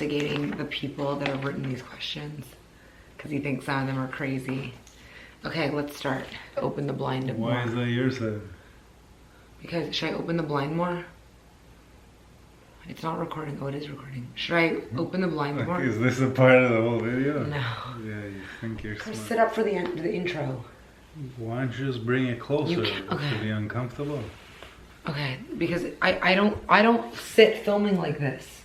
investigating the people that have written these questions because he thinks some of them are crazy. Okay, let's start. Open the blind more. Why is that your side? Because, should I open the blind more? It's not recording. Oh, it is recording. Should I open the blind more? Is this a part of the whole video? No. Yeah, you think you're Chris, smart. sit up for the intro. Why don't you just bring it closer? You can, okay. To be uncomfortable. Okay, because I don't sit filming like this.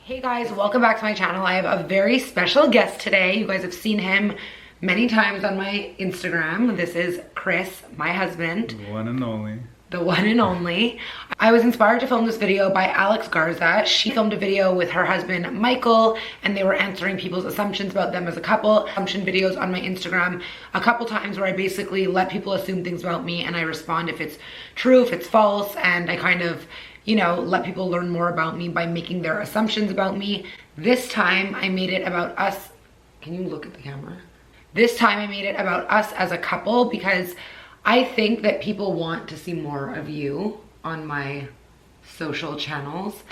Hey guys, welcome back to my channel. I have a very special guest today. You guys have seen him many times on my Instagram. This is Chris, my husband. The one and only. The one and only. I was inspired to film this video by Alex Garza. She filmed a video with her husband, Michael, and they were answering people's assumptions about them as a couple. Assumption videos on my Instagram a couple times where I basically let people assume things about me and I respond if it's true, if it's false, and I kind of, you know, let people learn more about me by making their assumptions about me. This time I made it about us. Can you look at the camera? This time I made it about us as a couple because I think that people want to see more of you on my social channels.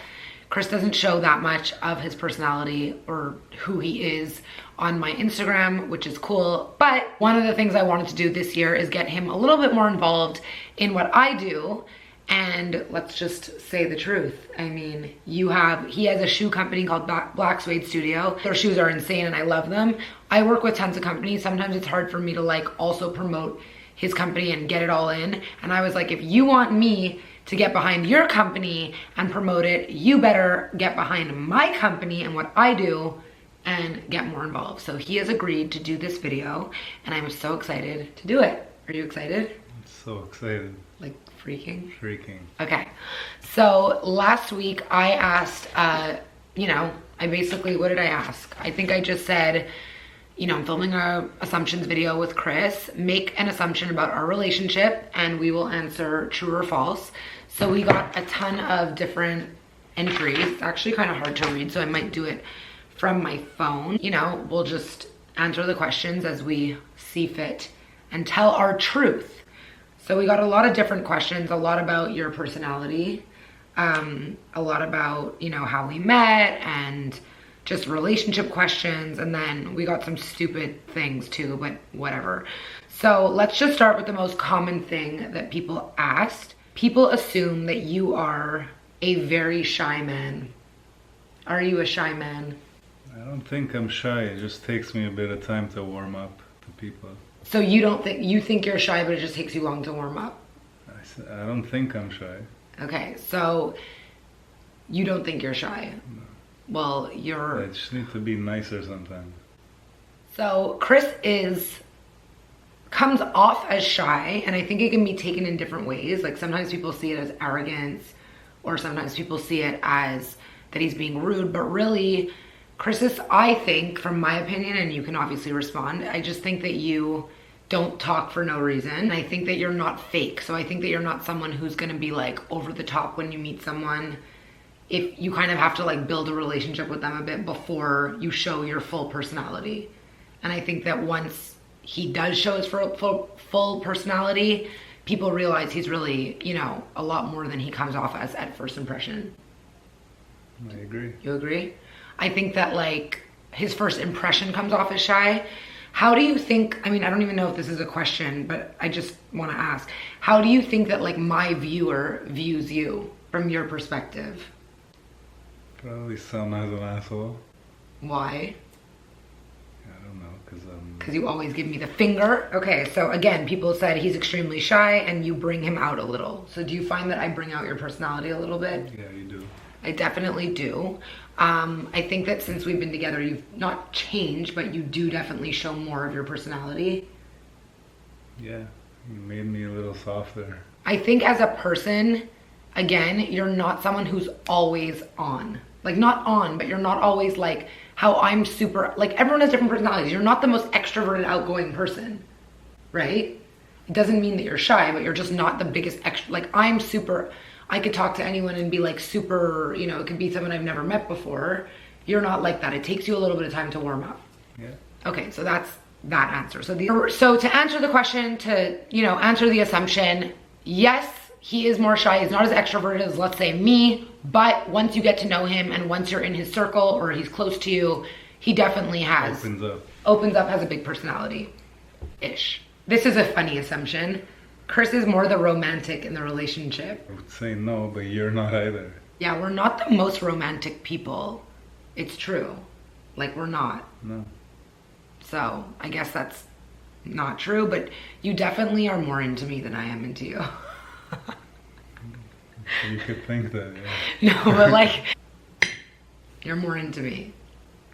Chris doesn't show that much of his personality or who he is on my Instagram, which is cool. But one of the things I wanted to do this year is get him a little bit more involved in what I do. And let's just say the truth. I mean, he has a shoe company called Black Suede Studio. Their shoes are insane and I love them. I work with tons of companies. Sometimes it's hard for me to like also promote his company and get it all in. And I was like, if you want me to get behind your company and promote it, you better get behind my company and what I do and get more involved. So he has agreed to do this video and I'm so excited to do it. Are you excited? I'm so excited. Like freaking? Freaking. Okay. So last week I asked, you know, what did I ask? I think I just said, you know, I'm filming a assumptions video with Chris. Make an assumption about our relationship and we will answer true or false. So we got a ton of different entries. It's actually kind of hard to read, so I might do it from my phone. You know, we'll just answer the questions as we see fit and tell our truth. So we got a lot of different questions, a lot about your personality, a lot about, you know, how we met and just relationship questions, and then we got some stupid things too, but whatever. So let's just start with the most common thing that people asked. People assume that you are a very shy man. Are you a shy man? I don't think I'm shy. It just takes me a bit of time to warm up to people. So you think you're shy, but it just takes you long to warm up? I don't think I'm shy. Okay, so you don't think you're shy? No. Well, I just need to be nicer sometimes. So Chris comes off as shy, and I think it can be taken in different ways. Like sometimes people see it as arrogance, or sometimes people see it as that he's being rude, but really Chris is, I think, from my opinion, and you can obviously respond, I just think that you don't talk for no reason. I think that you're not fake. So I think that you're not someone who's gonna be like over the top when you meet someone. If you kind of have to like build a relationship with them a bit before you show your full personality. And I think that once he does show his full personality, people realize he's really, you know, a lot more than he comes off as at first impression. I agree. You agree? I think that like his first impression comes off as shy. How do you think, I mean, I don't even know if this is a question, but I just want to ask, how do you think that like my viewer views you from your perspective? Probably some as an asshole. Why? I don't know, because you always give me the finger. Okay, so again, people said he's extremely shy and you bring him out a little. So do you find that I bring out your personality a little bit? Yeah, you do. I definitely do. I think that since we've been together, you've not changed, but you do definitely show more of your personality. Yeah, you made me a little softer. I think as a person, again, you're not someone who's always on. Like not on, but you're not always like how I'm super, like everyone has different personalities. You're not the most extroverted, outgoing person, right? It doesn't mean that you're shy, but you're just not the biggest like I'm super, I could talk to anyone and be like super, you know, it could be someone I've never met before. You're not like that. It takes you a little bit of time to warm up. Yeah. Okay, so that's that answer. So to answer the question, to, you know, answer the assumption, yes, He is more shy. He's not as extroverted as, let's say, me. But once you get to know him and once you're in his circle or he's close to you, he definitely has... Opens up, has a big personality-ish. This is a funny assumption. Chris is more the romantic in the relationship. I would say no, but you're not either. Yeah, we're not the most romantic people. It's true. Like, we're not. No. So, I guess that's not true, but you definitely are more into me than I am into you. You could think that, yeah. No, but like, you're more into me.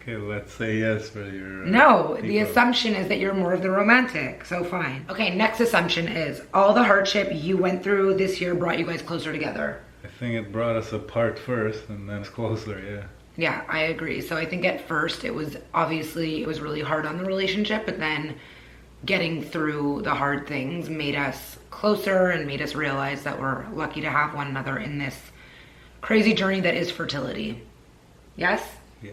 Okay, let's say yes for your... No, the assumption is that you're more of the romantic, so fine. Okay, next assumption is all the hardship you went through this year brought you guys closer together. I think it brought us apart first and then it's closer, yeah. Yeah, I agree. So I think at first it was really hard on the relationship, but then getting through the hard things made us closer and made us realize that we're lucky to have one another in this crazy journey that is fertility. Yes? Yeah.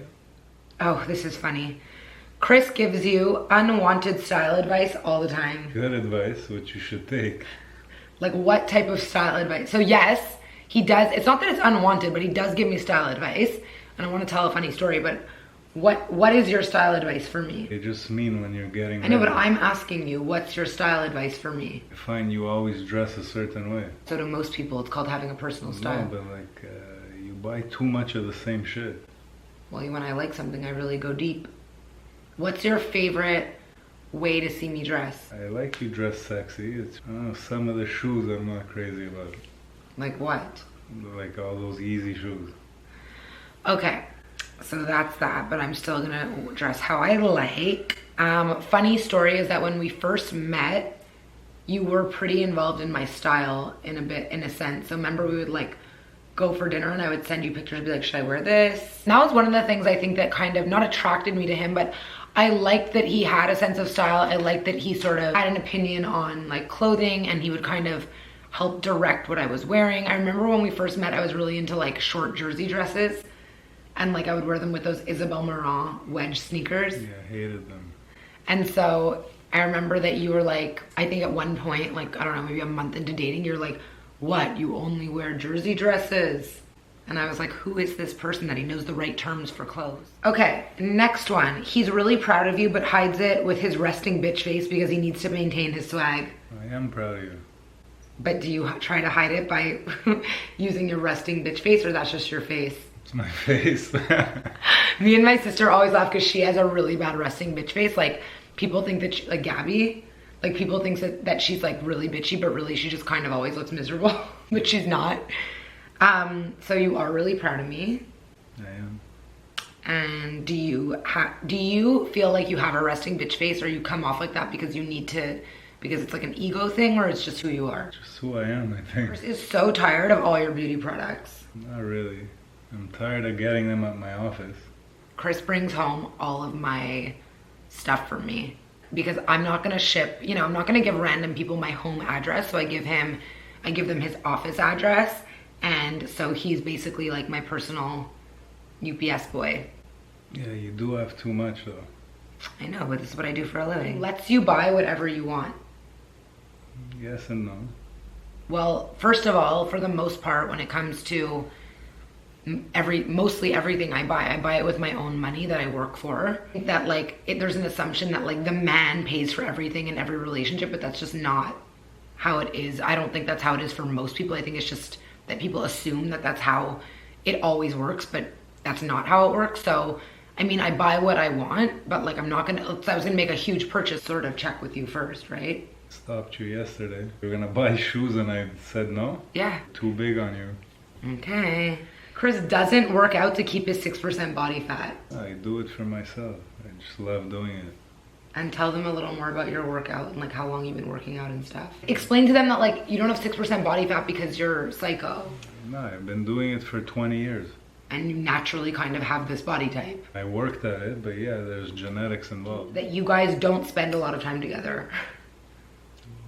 Oh, this is funny. Chris gives you unwanted style advice all the time. Good advice, which you should take. Like what type of style advice? So yes, he does. It's not that it's unwanted, but he does give me style advice. And I want to tell a funny story, but what is your style advice for me? They just mean when you're getting I know, ready. but I'm asking you, what's your style advice for me? I find you always dress a certain way. So to most people, it's called having a personal style. No, but like, you buy too much of the same shit. Well, when I like something, I really go deep. What's your favorite way to see me dress? I like you dress sexy. It's, I don't know, some of the shoes I'm not crazy about. Like what? Like all those easy shoes. Okay, so that's that, but I'm still gonna dress how I like. Funny story is that when we first met, you were pretty involved in my style in a sense. So remember we would like go for dinner and I would send you pictures and be like, should I wear this? And that was one of the things I think that kind of not attracted me to him, but I liked that he had a sense of style. I liked that he sort of had an opinion on like clothing and he would kind of help direct what I was wearing. I remember when we first met, I was really into like short jersey dresses and like I would wear them with those Isabelle Marant wedge sneakers. Yeah, I hated them. And so I remember that you were like, I think at one point, like, I don't know, maybe a month into dating, you're like, what, you only wear jersey dresses? And I was like, who is this person that he knows the right terms for clothes? Okay, next one. He's really proud of you, but hides it with his resting bitch face because he needs to maintain his swag. I am proud of you. But do you try to hide it by using your resting bitch face, or that's just your face? It's my face. Me and my sister always laugh because she has a really bad resting bitch face. Like, people think that, like Gabby, like people think that she's like really bitchy, but really she just kind of always looks miserable, but she's not. So you are really proud of me. I am. And do you feel like you have a resting bitch face, or you come off like that because you need to, because it's like an ego thing, or it's just who you are? Just who I am, I think. Chris is so tired of all your beauty products. Not really. I'm tired of getting them at my office. Chris brings home all of my stuff for me because I'm not gonna ship, you know, I'm not gonna give random people my home address. So I give them his office address. And so he's basically like my personal UPS boy. Yeah, you do have too much though. I know, but this is what I do for a living. Lets you buy whatever you want. Yes and no. Well, first of all, for the most part, when it comes to mostly everything I buy it with my own money that I work for. That like, there's an assumption that like the man pays for everything in every relationship, but that's just not how it is. I don't think that's how it is for most people. I think it's just that people assume that that's how it always works, but that's not how it works. So, I mean, I buy what I want, but like I was gonna make a huge purchase, sort of check with you first, right? Stopped you yesterday. You were gonna buy shoes and I said no? Yeah. Too big on you. Okay. Chris doesn't work out to keep his 6% body fat. I do it for myself. I just love doing it. And tell them a little more about your workout and like how long you've been working out and stuff. Explain to them that like you don't have 6% body fat because you're psycho. No, I've been doing it for 20 years. And you naturally kind of have this body type. I worked at it, but yeah, there's genetics involved. That you guys don't spend a lot of time together.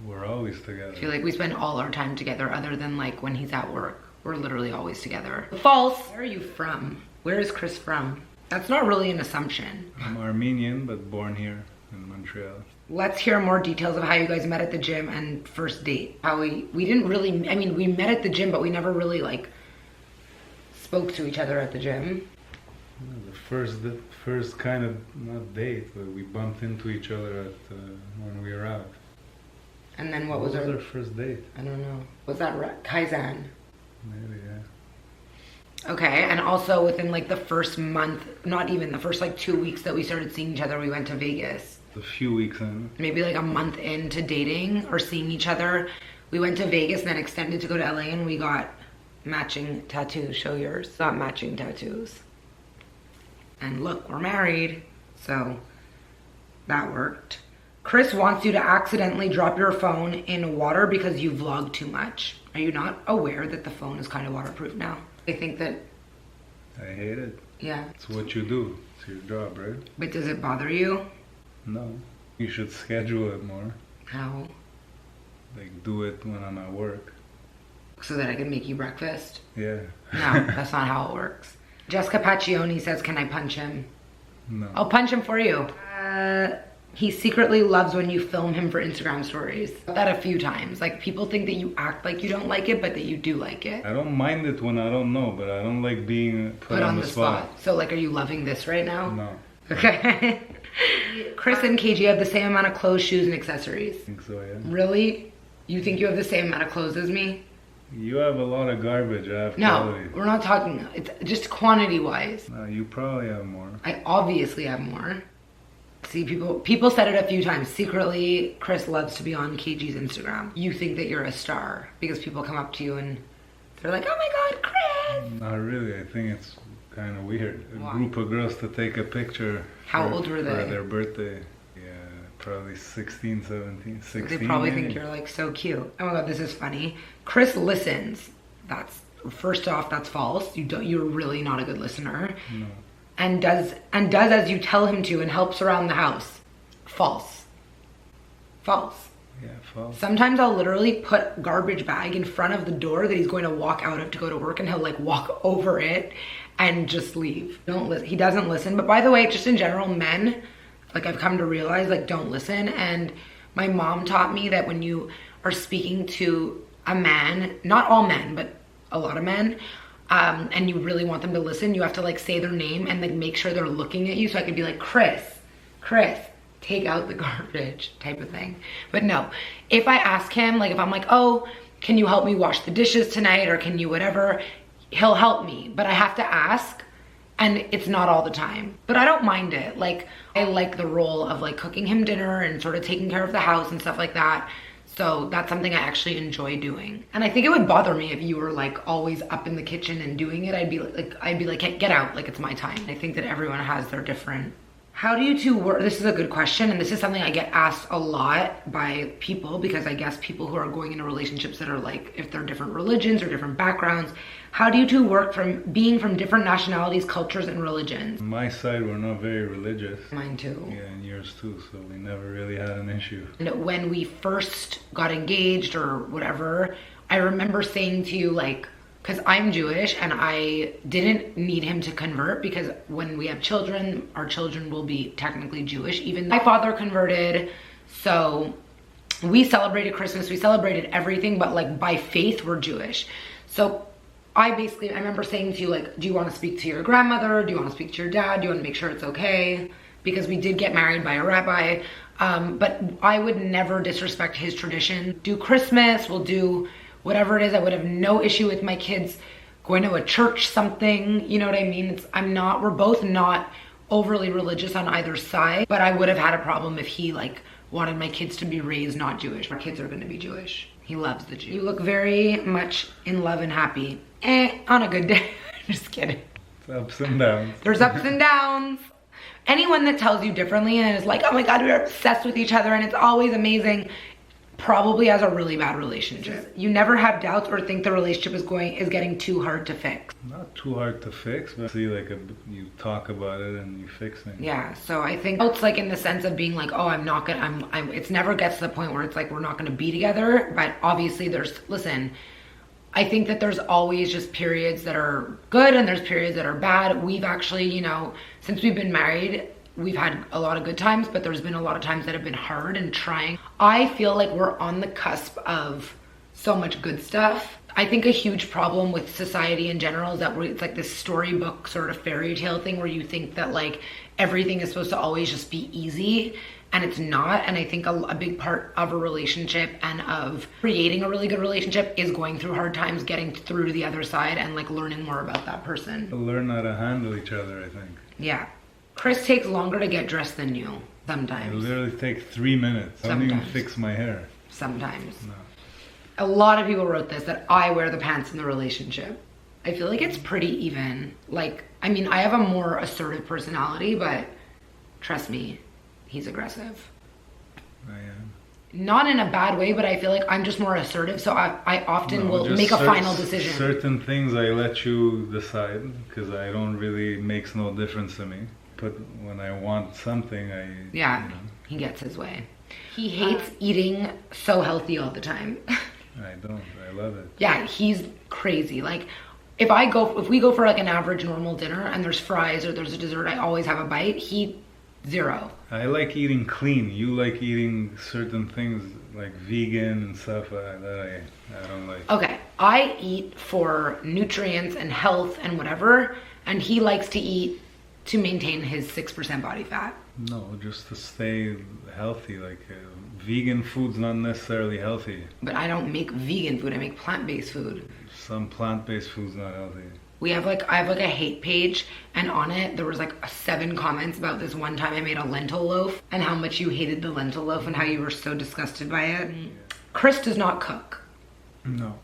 We're always together. I feel like we spend all our time together other than like when he's at work. We're literally always together. False. Where are you from? Where is Chris from? That's not really an assumption. I'm Armenian, but born here in Montreal. let's hear more details of how you guys met at the gym and first date. How we didn't really, I mean, we met at the gym, but we never really like spoke to each other at the gym. The first kind of, not date, but we bumped into each other at when we were out. And then what was our first date? I don't know. Was that Kaizen? Maybe, yeah. Okay, and also within like the first month, not even the first like 2 weeks that we started seeing each other, we went to Vegas. A few weeks in. Maybe like a month into dating or seeing each other, we went to Vegas and then extended to go to LA, and we got matching tattoos. Show yours. Got matching tattoos. And look, we're married. So that worked. Chris wants you to accidentally drop your phone in water because you vlog too much. Are you not aware that the phone is kind of waterproof now? I think that... I hate it. Yeah. It's what you do. It's your job, right? But does it bother you? No. You should schedule it more. How? Like, do it when I'm at work. So that I can make you breakfast? Yeah. No, that's not how it works. Jessica Paccioni says, can I punch him? No. I'll punch him for you. He secretly loves when you film him for Instagram stories. That a few times. Like, people think that you act like you don't like it, but that you do like it. I don't mind it when I don't know, but I don't like being put on the spot. So, like, are you loving this right now? No. Okay. Chris and KG have the same amount of clothes, shoes, and accessories. I think so, yeah. Really? You think you have the same amount of clothes as me? You have a lot of garbage. I have No, quality. we're not talking. It's just quantity-wise. No, you probably have more. I obviously have more. See, people said it a few times. Secretly, Chris loves to be on KG's Instagram. You think that you're a star because people come up to you and they're like, oh my God, Chris! Not really. I think it's kind of weird. A Why? group of girls to take a picture. How old were they? For their birthday. Yeah, probably 16, 17, 16. They probably maybe. think you're like so cute. Oh my God, this is funny. Chris listens. That's, first off, that's false. You're really not a good listener. No. And does as you tell him to and helps around the house. False. False. Yeah, false. Sometimes I'll literally put garbage bag in front of the door that he's going to walk out of to go to work, and he'll like walk over it and just leave. He doesn't listen. But by the way, just in general, men, like I've come to realize, like don't listen. And my mom taught me that when you are speaking to a man, not all men, but a lot of men, and you really want them to listen, you have to like say their name and like make sure they're looking at you. So I could be like, Chris, take out the garbage type of thing. But no, if I ask him, like if I'm like, oh, can you help me wash the dishes tonight, or can you whatever, he'll help me. But I have to ask, and it's not all the time. But I don't mind it. Like I like the role of like cooking him dinner and sort of taking care of the house and stuff like that. So that's something I actually enjoy doing. And I think it would bother me if you were like always up in the kitchen and doing it. I'd be like, hey, get out, like it's my time. I think that everyone has their different. How do you two work? This is a good question, and this is something I get asked a lot by people, because I guess people who are going into relationships that are like, if they're different religions or different backgrounds, how do you two work from being from different nationalities, cultures, and religions? On my side, we're not very religious. Mine too. Yeah, and yours too, so we never really had an issue. And when we first got engaged or whatever, I remember saying to you, like, because I'm Jewish and I didn't need him to convert, because when we have children, our children will be technically Jewish. Even my father converted, so we celebrated Christmas, we celebrated everything, but like by faith, we're Jewish. So I remember saying to you, like, do you want to speak to your grandmother? Do you want to speak to your dad? Do you want to make sure it's okay? Because we did get married by a rabbi, but I would never disrespect his tradition. Do Christmas, we'll do whatever it is. I would have no issue with my kids going to a church, something, you know what I mean? We're both not overly religious on either side, but I would have had a problem if he like wanted my kids to be raised not Jewish. Our kids are gonna be Jewish. He loves the Jew. You look very much in love and happy. On a good day. Just kidding. It's ups and downs. There's ups and downs. Anyone that tells you differently and is like, oh my God, we're obsessed with each other and it's always amazing, probably has a really bad relationship. You never have doubts or think the relationship is getting too hard to fix. Not too hard to fix, but see, like you talk about it and you fix things. Yeah, so I think it's like in the sense of being like, oh, it's never gets to the point where it's like we're not gonna be together. But obviously I think that there's always just periods that are good and there's periods that are bad. We've actually, since we've been married, we've had a lot of good times, but there's been a lot of times that have been hard and trying. I feel like we're on the cusp of so much good stuff. I think a huge problem with society in general is that it's like this storybook sort of fairy tale thing where you think that like everything is supposed to always just be easy, and it's not. And I think a big part of a relationship and of creating a really good relationship is going through hard times, getting through to the other side, and like learning more about that person. Learn how to handle each other, I think. Yeah. Chris takes longer to get dressed than you sometimes. It literally takes 3 minutes. I don't even fix my hair. Sometimes. No. A lot of people wrote this, that I wear the pants in the relationship. I feel like it's pretty even. Like, I mean, I have a more assertive personality, but trust me, he's aggressive. I am. Not in a bad way, but I feel like I'm just more assertive, so I often will make a final decision. Certain things I let you decide, because I don't really, makes no difference to me. But when I want something, Yeah, you know. He gets his way. He hates eating so healthy all the time. I don't. I love it. Yeah, he's crazy. Like, if we go for like an average normal dinner and there's fries or there's a dessert, I always have a bite. He, zero. I like eating clean. You like eating certain things like vegan and stuff that I don't like. Okay, I eat for nutrients and health and whatever, and he likes to eat to maintain his 6% body fat. No, just to stay healthy. Like vegan food's not necessarily healthy. But I don't make vegan food, I make plant-based food. Some plant-based food's not healthy. I have like a hate page, and on it there was like 7 comments about this one time I made a lentil loaf and how much you hated the lentil loaf and how you were so disgusted by it. Chris does not cook. No.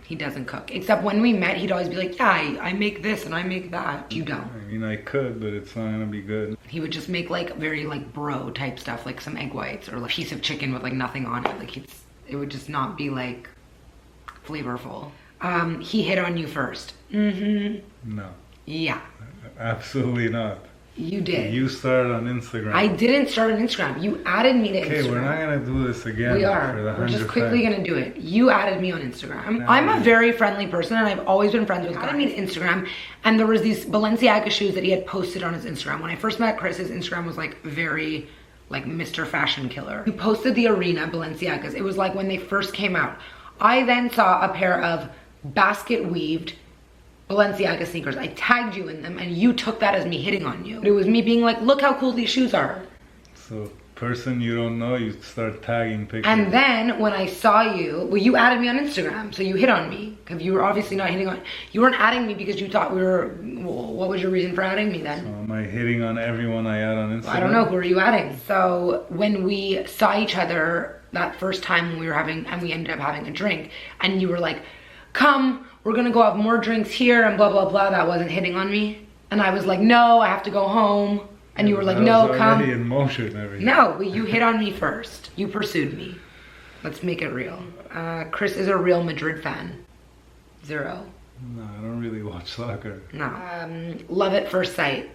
He doesn't cook. Except when we met, he'd always be like, yeah, I make this and I make that. You don't. I mean, I could, but it's not gonna be good. He would just make like very like bro type stuff, like some egg whites or like a piece of chicken with like nothing on it. Like it would just not be like flavorful. He hit on you first. Mm-hmm. No. Yeah. Absolutely not. You did. You started on Instagram. I didn't start on Instagram. You added me to Instagram. Okay, we're not gonna do this again. We are. We're just quickly gonna do it. You added me on Instagram. I'm a very friendly person, and I've always been friends with guys. Added me to Instagram, and there was these Balenciaga shoes that he had posted on his Instagram. When I first met Chris, his Instagram was like very like Mr. Fashion Killer. He posted the Arena Balenciagas. It was like when they first came out. I then saw a pair of basket weaved Balenciaga sneakers. I tagged you in them and you took that as me hitting on you. It was me being like, look how cool these shoes are. So person you don't know, you start tagging pictures. And then when I saw you, well, you added me on Instagram, so you hit on me. Because you were obviously not hitting on, you weren't adding me because you thought we were, well, what was your reason for adding me then? So am I hitting on everyone I add on Instagram? Well, I don't know, who are you adding? So when we saw each other that first time when we were having, and we ended up having a drink, and you were like, come, we're gonna go have more drinks here and blah, blah, blah, that wasn't hitting on me. And I was like, no, I have to go home. And you were like, no, come. Already in motion, everything. No, but you hit on me first. You pursued me. Let's make it real. Chris is a Real Madrid fan. 0. No, I don't really watch soccer. No. Love at first sight.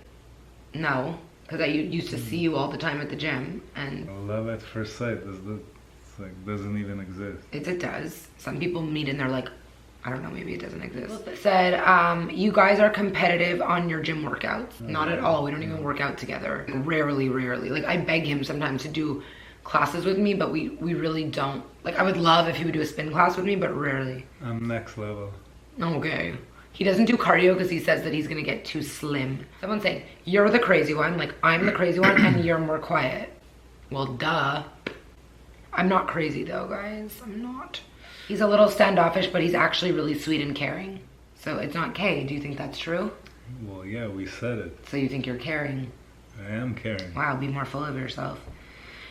No, because I used to see you all the time at the gym. And love at first sight doesn't even exist. It does. Some people meet and they're like, I don't know, maybe it doesn't exist. It said, you guys are competitive on your gym workouts. Not at all. We don't even work out together. Rarely. Like, I beg him sometimes to do classes with me, but we really don't. Like, I would love if he would do a spin class with me, but rarely. I'm next level. Okay. He doesn't do cardio because he says that he's gonna get too slim. Someone's saying, you're the crazy one. Like, I'm the crazy one and you're more quiet. Well, duh. I'm not crazy though, guys. I'm not. He's a little standoffish, but he's actually really sweet and caring. So it's not Kay. Do you think that's true? Well, yeah, we said it. So you think you're caring? I am caring. Wow, be more full of yourself.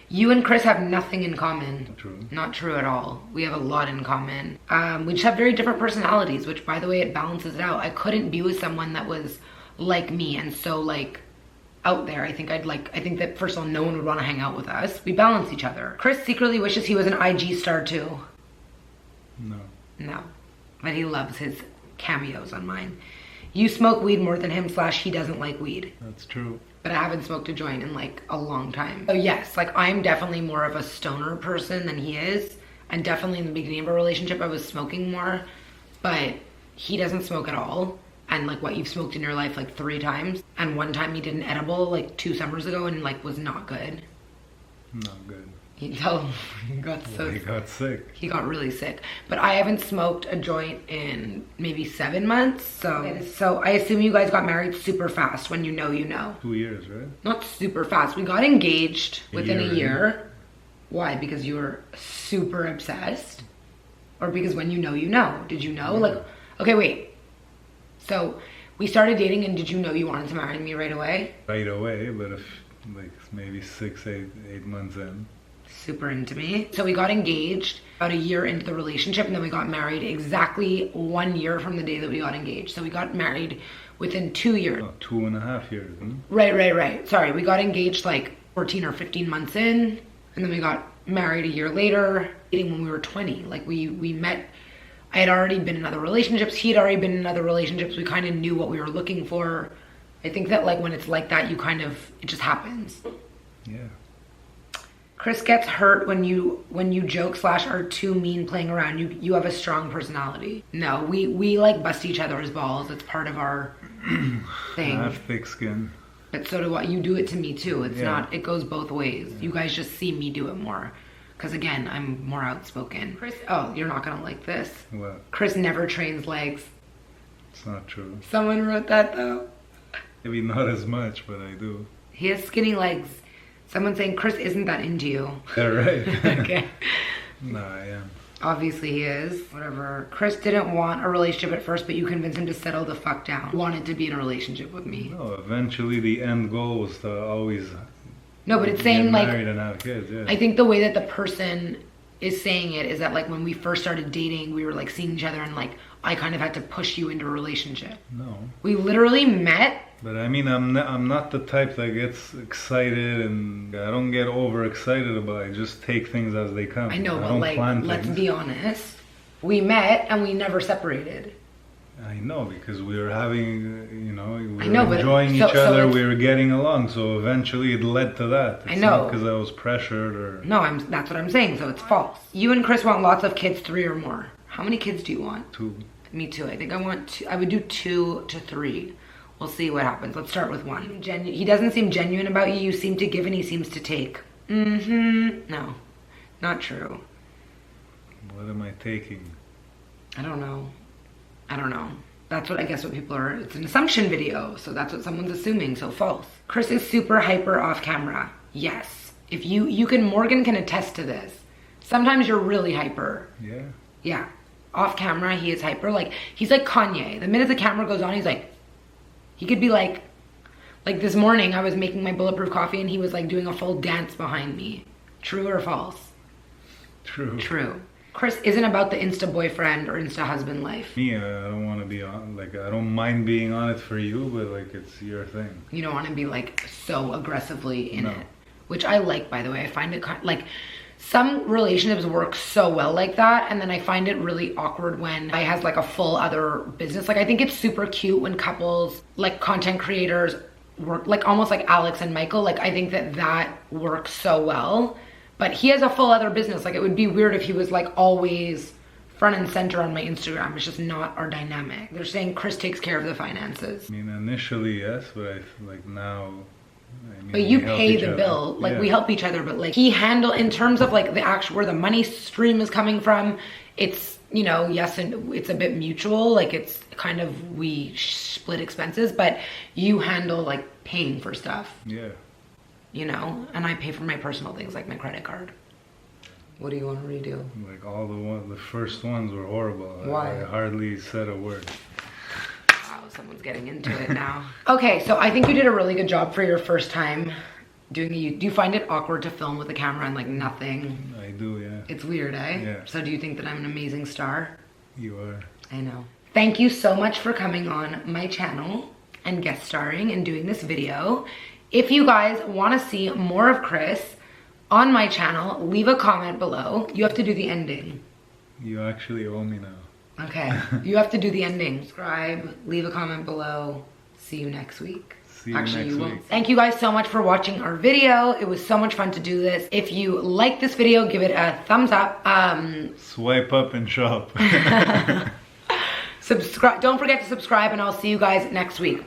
You and Chris have nothing in common. Not true. Not true at all. We have a lot in common. We just have very different personalities, which, by the way, it balances it out. I couldn't be with someone that was like me and so like out there. I think that first of all, no one would want to hang out with us. We balance each other. Chris secretly wishes he was an IG star too. No, but he loves his cameos on mine. You smoke weed more than him / he doesn't like weed. That's true. But I haven't smoked a joint in like a long time. So yes, like I'm definitely more of a stoner person than he is. And definitely in the beginning of our relationship, I was smoking more, but he doesn't smoke at all. and like what you've smoked in your life like 3 times. And one time he did an edible like 2 summers ago and like was not good. Not good. He got so Well, he got sick. He got really sick. But I haven't smoked a joint in maybe 7 months. So I assume you guys got married super fast. When you know, you know. 2 years, right? Not super fast. We got engaged within a year. Why? Because you were super obsessed? Or because when you know, you know? Did you know? Like, okay, wait. So we started dating and did you know you wanted to marry me right away? Right away, but if like maybe 6, 8 months in. Super into me. So we got engaged about a year into the relationship, and then we got married exactly 1 year from the day that we got engaged. So we got married within 2 years. Oh, 2.5 years, huh? Right. Sorry, we got engaged like 14 or 15 months in, and then we got married a year later, dating when we were 20. Like we met, I had already been in other relationships, he had already been in other relationships. We kind of knew what we were looking for. I think that like when it's like that, it just happens. Yeah. Chris gets hurt when you joke / are too mean playing around. You have a strong personality. No, we like bust each other's balls. It's part of our thing. I have thick skin. But so do I. You do it to me too. It's not, it goes both ways. Yeah. You guys just see me do it more. Because again, I'm more outspoken. Chris, oh, you're not gonna like this. What? Chris never trains legs. It's not true. Someone wrote that though. Maybe not as much, but I do. He has skinny legs. Someone saying Chris isn't that into you. Yeah, right. Okay. No, I am. Obviously he is. Whatever. Chris didn't want a relationship at first, but you convinced him to settle the fuck down. He wanted to be in a relationship with me. No, eventually the end goal was to always no, but it's saying like married and have kids, yeah. I think the way that the person is saying it is that like when we first started dating, we were like seeing each other and like I kind of had to push you into a relationship. No. We literally met. But I mean, I'm not the type that gets excited, and I don't get overexcited about it. I just take things as they come. I know, but like, let's be honest. We met and we never separated. I know, because we were having, we were enjoying each so other, we were getting along, so eventually it led to that. It's I know. not because I was pressured or... No, that's what I'm saying, so it's false. You and Chris want lots of kids, 3 or more. How many kids do you want? 2. Me too. I think I would do 2 to 3. We'll see what happens. Let's start with 1. He doesn't seem genuine about you. You seem to give and he seems to take. No, not true. What am I taking? I don't know. That's what I guess what people are, it's an assumption video. So that's what someone's assuming, so false. Chris is super hyper off camera. Yes. If Morgan can attest to this. Sometimes you're really hyper. Yeah. Yeah. Off camera, he is hyper. Like, he's like Kanye. The minute the camera goes on, he's like, he could be like this morning I was making my bulletproof coffee and he was like doing a full dance behind me. True or false? True. True. Chris isn't about the Insta boyfriend or Insta husband life. Me, I don't want to be on, like, I don't mind being on it for you, but like, it's your thing. You don't want to be like so aggressively in it. Which I like, by the way. I find it like, some relationships work so well like that, and then I find it really awkward when I has like a full other business. Like, I think it's super cute when couples, like content creators, work like almost like Alex and Michael. Like, I think that works so well. But he has a full other business. Like, it would be weird if he was like always front and center on my Instagram. It's just not our dynamic. They're saying Chris takes care of the finances. I mean, initially yes, but like now. I mean, but you pay the bill, like we help each other, but like he in terms of like the actual, where the money stream is coming from, it's, yes, and it's a bit mutual, like it's kind of, we split expenses, but you handle like paying for stuff. Yeah. And I pay for my personal things like my credit card. What do you want to redo? Like all the first ones were horrible. Why? I hardly said a word. Someone's getting into it now. Okay, so I think you did a really good job for your first time doing do you find it awkward to film with a camera and like nothing? I do, yeah. It's weird, eh? Yeah. So do you think that I'm an amazing star? You are. I know. Thank you so much for coming on my channel and guest starring and doing this video. If you guys want to see more of Chris on my channel, leave a comment below. You have to do the ending. You actually owe me now. Okay, you have to do the ending. Subscribe, leave a comment below. See you next week. See you next week. Thank you guys so much for watching our video. It was so much fun to do this. If you like this video, give it a thumbs up. Swipe up and shop. Subscribe. Don't forget to subscribe, and I'll see you guys next week.